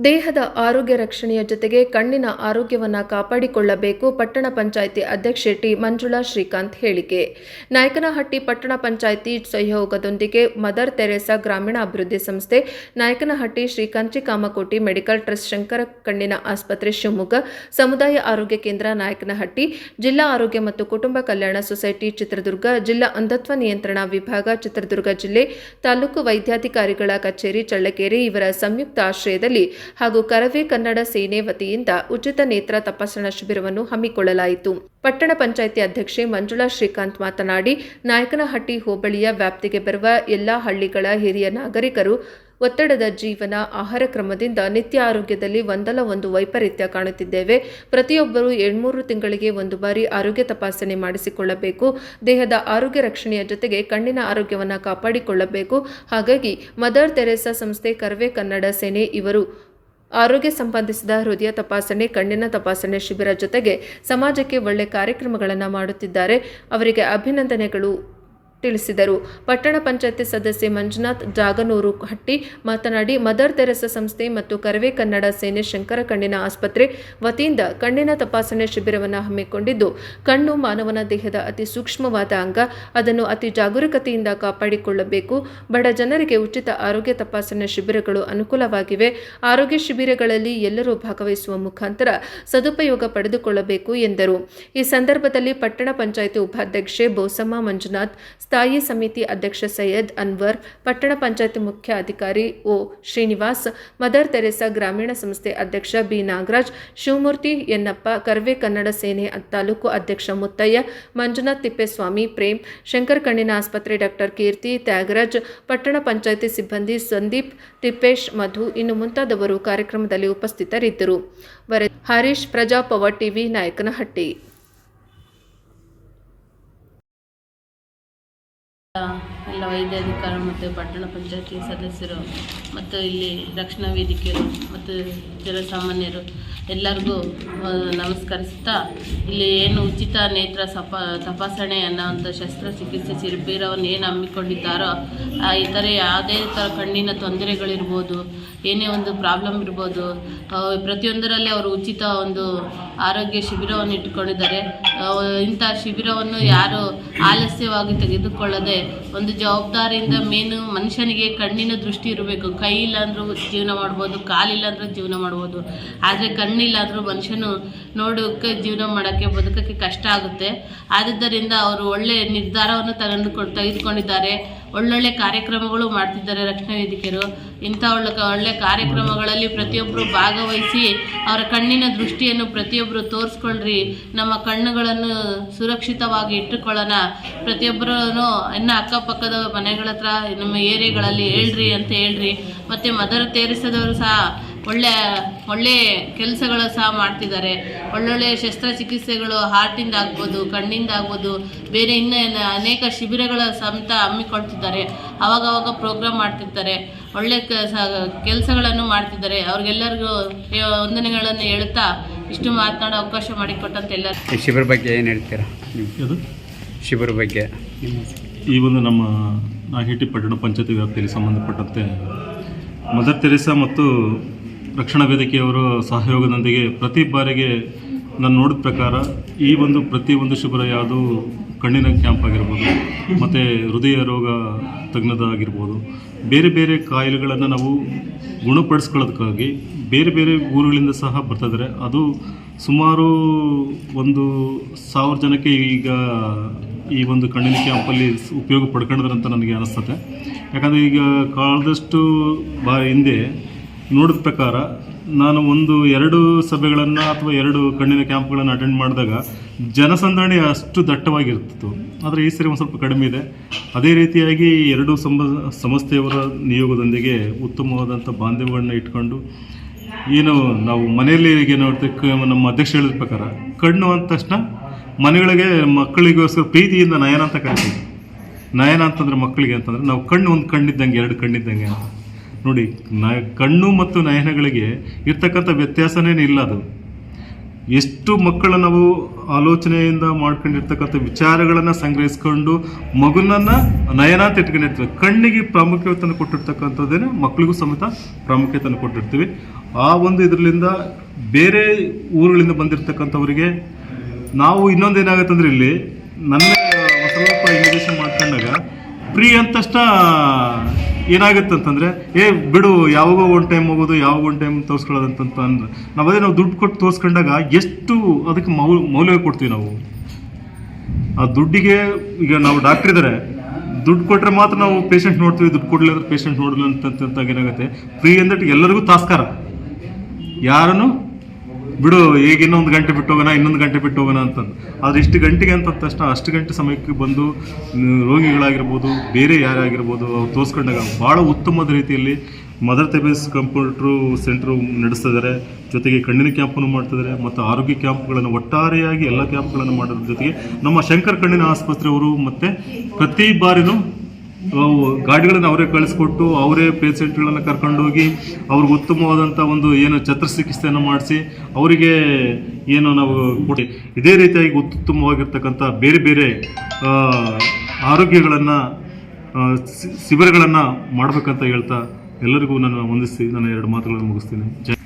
ದೇಹದ ಆರೋಗ್ಯ ರಕ್ಷಣೆಯ ಜೊತೆಗೆ ಕಣ್ಣಿನ ಆರೋಗ್ಯವನ್ನು ಕಾಪಾಡಿಕೊಳ್ಳಬೇಕು. ಪಟ್ಟಣ ಪಂಚಾಯಿತಿ ಅಧ್ಯಕ್ಷೆ ಟಿ. ಮಂಜುಳಾ ಶ್ರೀಕಾಂತ್ ಹೇಳಿಕೆ. ನಾಯಕನಹಟ್ಟಿ ಪಟ್ಟಣ ಪಂಚಾಯಿತಿ ಸಹಯೋಗದೊಂದಿಗೆ ಮದರ್ ತೆರೇಸಾ ಗ್ರಾಮೀಣ ಅಭಿವೃದ್ಧಿ ಸಂಸ್ಥೆ, ನಾಯಕನಹಟ್ಟಿ ಶ್ರೀ ಕಂಚಿಕಾಮಕೋಟಿ ಮೆಡಿಕಲ್ ಟ್ರಸ್ಟ್, ಶಂಕರ ಕಣ್ಣಿನ ಆಸ್ಪತ್ರೆ ಶಿವಮೊಗ್ಗ, ಸಮುದಾಯ ಆರೋಗ್ಯ ಕೇಂದ್ರ ನಾಯಕನಹಟ್ಟಿ, ಜಿಲ್ಲಾ ಆರೋಗ್ಯ ಮತ್ತು ಕುಟುಂಬ ಕಲ್ಯಾಣ ಸೊಸೈಟಿ ಚಿತ್ರದುರ್ಗ, ಜಿಲ್ಲಾ ಅಂಧತ್ವ ನಿಯಂತ್ರಣ ವಿಭಾಗ ಚಿತ್ರದುರ್ಗ ಜಿಲ್ಲೆ, ತಾಲೂಕು ವೈದ್ಯಾಧಿಕಾರಿಗಳ ಕಚೇರಿ ಚಳ್ಳಕೆರೆ ಇವರ ಸಂಯುಕ್ತ ಆಶ್ರಯದಲ್ಲಿ ಹಾಗೂ ಕರವೇ ಕನ್ನಡ ಸೇನೆ ವತಿಯಿಂದ ಉಚಿತ ನೇತ್ರ ತಪಾಸಣಾ ಶಿಬಿರವನ್ನು ಹಮ್ಮಿಕೊಳ್ಳಲಾಯಿತು. ಪಟ್ಟಣ ಪಂಚಾಯಿತಿ ಅಧ್ಯಕ್ಷೆ ಮಂಜುಳಾ ಶ್ರೀಕಾಂತ್ ಮಾತನಾಡಿ, ನಾಯಕನಹಟ್ಟಿ ಹೋಬಳಿಯ ವ್ಯಾಪ್ತಿಗೆ ಬರುವ ಎಲ್ಲಾ ಹಳ್ಳಿಗಳ ಹಿರಿಯ ನಾಗರಿಕರು ಒತ್ತಡದ ಜೀವನ, ಆಹಾರ ಕ್ರಮದಿಂದ ನಿತ್ಯ ಆರೋಗ್ಯದಲ್ಲಿ ಒಂದಲ್ಲ ಒಂದು ವೈಪರೀತ್ಯ ಕಾಣುತ್ತಿದ್ದೇವೆ. ಪ್ರತಿಯೊಬ್ಬರೂ 2-3 ತಿಂಗಳಿಗೆ ಒಂದು ಬಾರಿ ಆರೋಗ್ಯ ತಪಾಸಣೆ ಮಾಡಿಸಿಕೊಳ್ಳಬೇಕು. ದೇಹದ ಆರೋಗ್ಯ ರಕ್ಷಣೆಯ ಜೊತೆಗೆ ಕಣ್ಣಿನ ಆರೋಗ್ಯವನ್ನು ಕಾಪಾಡಿಕೊಳ್ಳಬೇಕು. ಹಾಗಾಗಿ ಮದರ್ ತೆರೇಸಾ ಸಂಸ್ಥೆ, ಕರವೇ ಕನ್ನಡ ಸೇನೆ ಇವರು ಆರೋಗ್ಯ ಸಂಬಂಧಿಸಿದ ಹೃದಯ ತಪಾಸಣೆ, ಕಣ್ಣಿನ ತಪಾಸಣೆ ಶಿಬಿರ ಜೊತೆಗೆ ಸಮಾಜಕ್ಕೆ ಒಳ್ಳೆ ಕಾರ್ಯಕ್ರಮಗಳನ್ನು ಮಾಡುತ್ತಿದ್ದಾರೆ. ಅವರಿಗೆ ಅಭಿನಂದನೆಗಳು ತಿಳಿಸಿದರು. ಪಟ್ಟಣ ಪಂಚಾಯತಿ ಸದಸ್ಯೆ ಮಂಜುನಾಥ್ ಜಾಗನೂರು ಹಟ್ಟಿ ಮಾತನಾಡಿ, ಮದರ್ ತೆರೇಸಾ ಸಂಸ್ಥೆ ಮತ್ತು ಕರವೇ ಕನ್ನಡ ಸೇನೆ ಶಂಕರ ಕಣ್ಣಿನ ಆಸ್ಪತ್ರೆ ವತಿಯಿಂದ ಕಣ್ಣಿನ ತಪಾಸಣೆ ಶಿಬಿರವನ್ನು ಹಮ್ಮಿಕೊಂಡಿದ್ದು, ಕಣ್ಣು ಮಾನವನ ದೇಹದ ಅತಿ ಸೂಕ್ಷ್ಮವಾದ ಅಂಗ. ಅದನ್ನು ಅತಿ ಜಾಗರೂಕತೆಯಿಂದ ಕಾಪಾಡಿಕೊಳ್ಳಬೇಕು. ಬಡ ಜನರಿಗೆ ಉಚಿತ ಆರೋಗ್ಯ ತಪಾಸಣೆ ಶಿಬಿರಗಳು ಅನುಕೂಲವಾಗಿವೆ. ಆರೋಗ್ಯ ಶಿಬಿರಗಳಲ್ಲಿ ಎಲ್ಲರೂ ಭಾಗವಹಿಸುವ ಮುಖಾಂತರ ಸದುಪಯೋಗ ಪಡೆದುಕೊಳ್ಳಬೇಕು ಎಂದರು. ಈ ಸಂದರ್ಭದಲ್ಲಿ ಪಟ್ಟಣ ಪಂಚಾಯಿತಿ ಉಪಾಧ್ಯಕ್ಷೆ ಬೋಸಮ್ಮ ಮಂಜುನಾಥ್, ಸ್ಥಾಯಿ ಸಮಿತಿ ಅಧ್ಯಕ್ಷ ಸೈಯದ್ ಅನ್ವರ್, ಪಟ್ಟಣ ಪಂಚಾಯಿತಿ ಮುಖ್ಯ ಅಧಿಕಾರಿ ಒ. ಶ್ರೀನಿವಾಸ್, ಮದರ್ ತೆರೇಸಾ ಗ್ರಾಮೀಣ ಸಂಸ್ಥೆ ಅಧ್ಯಕ್ಷ ಬಿ. ನಾಗರಾಜ್, ಶಿವಮೂರ್ತಿ ಯನ್ನಪ್ಪ, ಕರವೇ ಕನ್ನಡ ಸೇನೆ ತಾಲೂಕು ಅಧ್ಯಕ್ಷ ಮುತ್ತಯ್ಯ, ಮಂಜುನಾಥ್ ತಿಪ್ಪೇಸ್ವಾಮಿ, ಪ್ರೇಮ್, ಶಂಕರ್ ಕಣ್ಣಿನ ಆಸ್ಪತ್ರೆ ಡಾಕ್ಟರ್ ಕೀರ್ತಿ, ತ್ಯಾಗರಾಜ್, ಪಟ್ಟಣ ಪಂಚಾಯಿತಿ ಸಿಬ್ಬಂದಿ ಸಂದೀಪ್, ತಿಪ್ಪೇಶ್, ಮಧು ಇನ್ನು ಮುಂತಾದವರು ಕಾರ್ಯಕ್ರಮದಲ್ಲಿ ಉಪಸ್ಥಿತರಿದ್ದರು. ಹರೀಶ್, ಪ್ರಜಾ ಪವರ್ ಟಿವಿ, ನಾಯಕನಹಟ್ಟಿ. ಎಲ್ಲ ವೈದ್ಯಾಧಿಕಾರಿ ಮತ್ತು ಪಟ್ಟಣ ಪಂಚಾಯತಿ ಸದಸ್ಯರು ಮತ್ತು ಇಲ್ಲಿ ರಕ್ಷಣಾ ವೇದಿಕೆಯರು ಮತ್ತು ಜನಸಾಮಾನ್ಯರು ಎಲ್ಲರಿಗೂ ನಮಸ್ಕರಿಸ್ತಾ, ಇಲ್ಲಿ ಏನು ಉಚಿತ ನೇತ್ರ ತಪಾಸಣೆ ಅನ್ನೋವಂಥ ಶಸ್ತ್ರಚಿಕಿತ್ಸೆ ಶಿಬಿರವನ್ನು ಏನು ಹಮ್ಮಿಕೊಂಡಿದ್ದಾರೋ, ಇತರೆ ಯಾವುದೇ ಥರ ಕಣ್ಣಿನ ತೊಂದರೆಗಳಿರ್ಬೋದು, ಏನೇ ಒಂದು ಪ್ರಾಬ್ಲಮ್ ಇರ್ಬೋದು, ಪ್ರತಿಯೊಂದರಲ್ಲಿ ಅವರು ಉಚಿತ ಒಂದು ಆರೋಗ್ಯ ಶಿಬಿರವನ್ನು ಇಟ್ಟುಕೊಂಡಿದ್ದಾರೆ. ಇಂಥ ಶಿಬಿರವನ್ನು ಯಾರು ಆಲಸ್ಯವಾಗಿ ತೆಗೆದುಕೊಳ್ಳದೆ ಒಂದು ಜವಾಬ್ದಾರಿಯಿಂದ, ಮೇನು ಮನುಷ್ಯನಿಗೆ ಕಣ್ಣಿನ ದೃಷ್ಟಿ ಇರಬೇಕು. ಕೈ ಇಲ್ಲಾಂದ್ರೂ ಜೀವನ ಮಾಡ್ಬೋದು, ಕಾಲಿಲ್ಲ ಅಂದ್ರೂ ಜೀವನ ಮಾಡ್ಬೋದು. ಆದರೆ ಕಣ್ಣಿಲ್ಲ ಅಂದರೂ ಮನುಷ್ಯನು ನೋಡೋಕ್ಕೆ, ಜೀವನ ಮಾಡೋಕ್ಕೆ, ಬದುಕೋಕ್ಕೆ ಕಷ್ಟ ಆಗುತ್ತೆ. ಆದ್ದರಿಂದ ಅವರು ಒಳ್ಳೆಯ ನಿರ್ಧಾರವನ್ನು ತೆಗೆದುಕೊಂಡಿದ್ದಾರೆ. ಒಳ್ಳೊಳ್ಳೆ ಕಾರ್ಯಕ್ರಮಗಳು ಮಾಡ್ತಿದ್ದಾರೆ ರಕ್ಷಣಾ ವೇದಿಕೆಯರು. ಇಂಥ ಒಳ್ಳೆ ಕಾರ್ಯಕ್ರಮಗಳಲ್ಲಿ ಪ್ರತಿಯೊಬ್ಬರು ಭಾಗವಹಿಸಿ ಅವರ ಕಣ್ಣಿನ ದೃಷ್ಟಿಯನ್ನು ಪ್ರತಿಯೊಬ್ಬರು ತೋರಿಸ್ಕೊಳ್ರಿ. ನಮ್ಮ ಕಣ್ಣುಗಳನ್ನು ಸುರಕ್ಷಿತವಾಗಿ ಇಟ್ಟುಕೊಳ್ಳೋಣ. ಪ್ರತಿಯೊಬ್ಬರೂ ಇನ್ನು ಅಕ್ಕಪಕ್ಕದ ಮನೆಗಳ ಹತ್ರ, ನಮ್ಮ ಏರಿಯಾಗಳಲ್ಲಿ ಹೇಳ್ರಿ ಅಂತ ಹೇಳ್ರಿ. ಮತ್ತು ಮದರ್ ತೆರೇಸಾದವರು ಸಹ ಒಳ್ಳೆ ಕೆಲಸಗಳು ಸಹ ಮಾಡ್ತಿದ್ದಾರೆ. ಒಳ್ಳೊಳ್ಳೆ ಶಸ್ತ್ರಚಿಕಿತ್ಸೆಗಳು ಹಾರ್ಟಿಂದ ಆಗ್ಬೋದು, ಕಣ್ಣಿಂದ ಆಗ್ಬೋದು, ಬೇರೆ ಇನ್ನೂ ಅನೇಕ ಶಿಬಿರಗಳ ಸಮೇತ ಹಮ್ಮಿಕೊಳ್ತಿದ್ದಾರೆ. ಅವಾಗವಾಗ ಪ್ರೋಗ್ರಾಮ್ ಮಾಡ್ತಿರ್ತಾರೆ. ಒಳ್ಳೆ ಕೆಲಸಗಳನ್ನು ಮಾಡ್ತಿದ್ದಾರೆ. ಅವ್ರಿಗೆಲ್ಲರಿಗೂ ವಂದನೆಗಳನ್ನು ಹೇಳುತ್ತಾ ಇಷ್ಟು ಮಾತನಾಡೋ ಅವಕಾಶ ಮಾಡಿಕೊಟ್ಟಂತೆ ಎಲ್ಲ. ಶಿಬಿರ ಬಗ್ಗೆ ಏನು ಹೇಳ್ತೀರಾ? ಶಿಬಿರ ಬಗ್ಗೆ ಈ ಒಂದು ನಮ್ಮ ನಾಯಕನಹಟ್ಟಿ ಪಟ್ಟಣ ಪಂಚಾಯತಿ ವ್ಯಾಪ್ತಿಯಲ್ಲಿ ಸಂಬಂಧಪಟ್ಟಂತೆ ಮದರ್ ತೆರೇಸಾ ಮತ್ತು ರಕ್ಷಣಾ ವೇದಿಕೆಯವರ ಸಹಯೋಗದೊಂದಿಗೆ ಪ್ರತಿ ಬಾರಿಗೆ ನಾನು ನೋಡಿದ ಪ್ರಕಾರ ಈ ಒಂದು ಪ್ರತಿಯೊಂದು ಶಿಬಿರ ಯಾವುದು ಕಣ್ಣಿನ ಕ್ಯಾಂಪ್ ಆಗಿರ್ಬೋದು, ಮತ್ತು ಹೃದಯ ರೋಗ ತಜ್ಞರಾಗಿರ್ಬೋದು, ಬೇರೆ ಬೇರೆ ಕಾಯಿಲೆಗಳನ್ನು ನಾವು ಗುಣಪಡಿಸ್ಕೊಳ್ಳೋದಕ್ಕಾಗಿ ಬೇರೆ ಬೇರೆ ಊರುಗಳಿಂದ ಸಹ ಬರ್ತಿದ್ದಾರೆ. ಅದು ಸುಮಾರು 1,000 ಜನಕ್ಕೆ ಈಗ ಈ ಒಂದು ಕಣ್ಣಿನ ಕ್ಯಾಂಪಲ್ಲಿ ಉಪಯೋಗ ಪಡ್ಕೊಂಡಿದ್ದಾರೆ ಅಂತ ನನಗೆ ಅನಿಸ್ತದೆ. ಯಾಕಂದರೆ ಈಗ ಕಾಲದಷ್ಟು ಹಿಂದೆ ನೋಡಿದ ಪ್ರಕಾರ ನಾನು 1-2 ಸಭೆಗಳನ್ನು ಅಥವಾ 2 ಕಣ್ಣಿನ ಕ್ಯಾಂಪ್ಗಳನ್ನು ಅಟೆಂಡ್ ಮಾಡಿದಾಗ ಜನಸಂದಣಿ ಅಷ್ಟು ದಟ್ಟವಾಗಿರ್ತಿತ್ತು. ಆದರೆ ಈ ಸರಿ ಒಂದು ಸ್ವಲ್ಪ ಕಡಿಮೆ ಇದೆ. ಅದೇ ರೀತಿಯಾಗಿ 2 ಸಂಸ್ಥೆಯವರ ನಿಯೋಗದೊಂದಿಗೆ ಉತ್ತಮವಾದಂಥ ಬಾಂಧವ್ಯಗಳನ್ನ ಇಟ್ಕೊಂಡು, ಏನು ನಾವು ಮನೆಯಲ್ಲಿ ಈಗ ನೋಡ್ತೀವಿ, ನಮ್ಮ ಅಧ್ಯಕ್ಷ ಹೇಳಿದ ಪ್ರಕಾರ ಕಣ್ಣು ಅಂದ ತಕ್ಷಣ ಮನೆಗಳಿಗೆ ಮಕ್ಕಳಿಗೋಸ್ಕರ ಪ್ರೀತಿಯಿಂದ ನಯನ ಅಂತ ಕರಿತೀವಿ. ನಯನ ಅಂತಂದರೆ ಮಕ್ಕಳಿಗೆ ಅಂತಂದರೆ ನಾವು ಒಂದು ಕಣ್ಣಿದ್ದಂಗೆ, 2 ಕಣ್ಣಿದ್ದಂಗೆ ಅಂತ ನೋಡಿ. ಕಣ್ಣು ಮತ್ತು ನಯನಗಳಿಗೆ ಇರ್ತಕ್ಕಂಥ ವ್ಯತ್ಯಾಸನೇ ಇಲ್ಲ. ಅದು ಎಷ್ಟು ಮಕ್ಕಳ ನಾವು ಆಲೋಚನೆಯಿಂದ ಮಾಡ್ಕೊಂಡಿರ್ತಕ್ಕಂಥ ವಿಚಾರಗಳನ್ನು ಸಂಗ್ರಹಿಸ್ಕೊಂಡು ಮಗುನನ್ನು ನಯನ ಅಂತ ಇಟ್ಕೊಂಡಿರ್ತೀವಿ. ಕಣ್ಣಿಗೆ ಪ್ರಾಮುಖ್ಯತೆಯನ್ನು ಕೊಟ್ಟಿರ್ತಕ್ಕಂಥದ್ದೇನೆ ಮಕ್ಕಳಿಗೂ ಸಮೇತ ಪ್ರಾಮುಖ್ಯತೆಯನ್ನು ಕೊಟ್ಟಿರ್ತೀವಿ. ಆ ಒಂದು ಇದರಿಂದ ಬೇರೆ ಊರುಗಳಿಂದ ಬಂದಿರತಕ್ಕಂಥವರಿಗೆ ನಾವು ಇನ್ನೊಂದೇನಾಗುತ್ತೆ ಅಂದರೆ ಇಲ್ಲಿ ನನ್ನ ಸ್ವಲ್ಪ ಇಮಿಗ್ರೇಷನ್ ಮಾಡ್ಕೊಂಡಾಗ ಫ್ರೀ ಅಂತಷ್ಟ ಏನಾಗುತ್ತೆ ಅಂತಂದರೆ ಬಿಡು ಯಾವಾಗೋ ಒಂದು ಟೈಮ್ ಹೋಗೋದು ಯಾವಾಗ ಒಂದು ಟೈಮ್ ತೋರಿಸ್ಕೊಳ್ಳೋದಂತ ಅಂದ್ರೆ ನಾವು ದುಡ್ಡು ಕೊಟ್ಟು ತೋರಿಸ್ಕೊಂಡಾಗ ಎಷ್ಟು ಅದಕ್ಕೆ ಮೌಲ್ಯ ಕೊಡ್ತೀವಿ ನಾವು. ಆ ದುಡ್ಡಿಗೆ ಈಗ ನಾವು ಡಾಕ್ಟ್ರ್ ಇದ್ದಾರೆ, ದುಡ್ಡು ಕೊಟ್ಟರೆ ಮಾತ್ರ ನಾವು ಪೇಷಂಟ್ ನೋಡ್ತೀವಿ, ದುಡ್ಡು ಕೊಡಲಿಲ್ಲ ಅಂದ್ರೆ ಪೇಷಂಟ್ ನೋಡಲ್ಲ ಅಂತ ಏನಾಗುತ್ತೆ. ಫ್ರೀ ಅಂದಟ್ಟು ಎಲ್ಲರಿಗೂ ತಾಸ್ಕಾರ, ಯಾರನ್ನು ಬಿಡು ಈಗ ಇನ್ನೊಂದು ಗಂಟೆ ಬಿಟ್ಟು ಹೋಗೋಣ ಇನ್ನೊಂದು ಗಂಟೆ ಬಿಟ್ಟು ಹೋಗೋಣ ಅಂತಂದು. ಆದರೆ ಇಷ್ಟು ಗಂಟೆಗೆ ಅಂತ ತಕ್ಷಣ ಅಷ್ಟು ಗಂಟೆ ಸಮಯಕ್ಕೆ ಬಂದು ರೋಗಿಗಳಾಗಿರ್ಬೋದು ಬೇರೆ ಯಾರೇ ಆಗಿರ್ಬೋದು ಅವ್ರು ತೋರಿಸ್ಕೊಂಡಾಗ ಭಾಳ ಉತ್ತಮವಾದ ರೀತಿಯಲ್ಲಿ ಮದರ್ ತೆರೇಸಾ ಕಂಪ್ಯೂಟ್ರು ಸೆಂಟ್ರು ನಡೆಸ್ತಿದ್ದಾರೆ. ಜೊತೆಗೆ ಕಣ್ಣಿನ ಕ್ಯಾಂಪನ್ನು ಮಾಡ್ತಿದ್ದಾರೆ ಮತ್ತು ಆರೋಗ್ಯ ಕ್ಯಾಂಪ್ಗಳನ್ನು ಒಟ್ಟಾರೆಯಾಗಿ ಎಲ್ಲ ಕ್ಯಾಂಪ್ಗಳನ್ನು ಮಾಡೋದ್ರ ಜೊತೆಗೆ ನಮ್ಮ ಶಂಕರ್ ಕಣ್ಣಿನ ಆಸ್ಪತ್ರೆಯವರು ಮತ್ತು ಪ್ರತಿ ಬಾರಿನೂ ಗಾಡಿಗಳನ್ನು ಅವರೇ ಕಳಿಸ್ಕೊಟ್ಟು ಅವರೇ ಪೇಷೆಂಟ್ಗಳನ್ನು ಕರ್ಕೊಂಡೋಗಿ ಅವ್ರಿಗೆ ಉತ್ತಮವಾದಂಥ ಒಂದು ಏನು ಶಸ್ತ್ರಚಿಕಿತ್ಸೆಯನ್ನು ಮಾಡಿಸಿ ಅವರಿಗೆ ಏನು ನಾವು ಕೊಡಿ ಇದೇ ರೀತಿಯಾಗಿ ಉತ್ತಮವಾಗಿರ್ತಕ್ಕಂಥ ಬೇರೆ ಬೇರೆ ಆರೋಗ್ಯಗಳನ್ನು ಶಿಬಿರಗಳನ್ನು ಮಾಡಬೇಕಂತ ಹೇಳ್ತಾ ಎಲ್ಲರಿಗೂ ನಾನು ವಂದಿಸಿ ನನ್ನ 2 ಮಾತುಗಳನ್ನು ಮುಗಿಸ್ತೀನಿ. ಜೈ.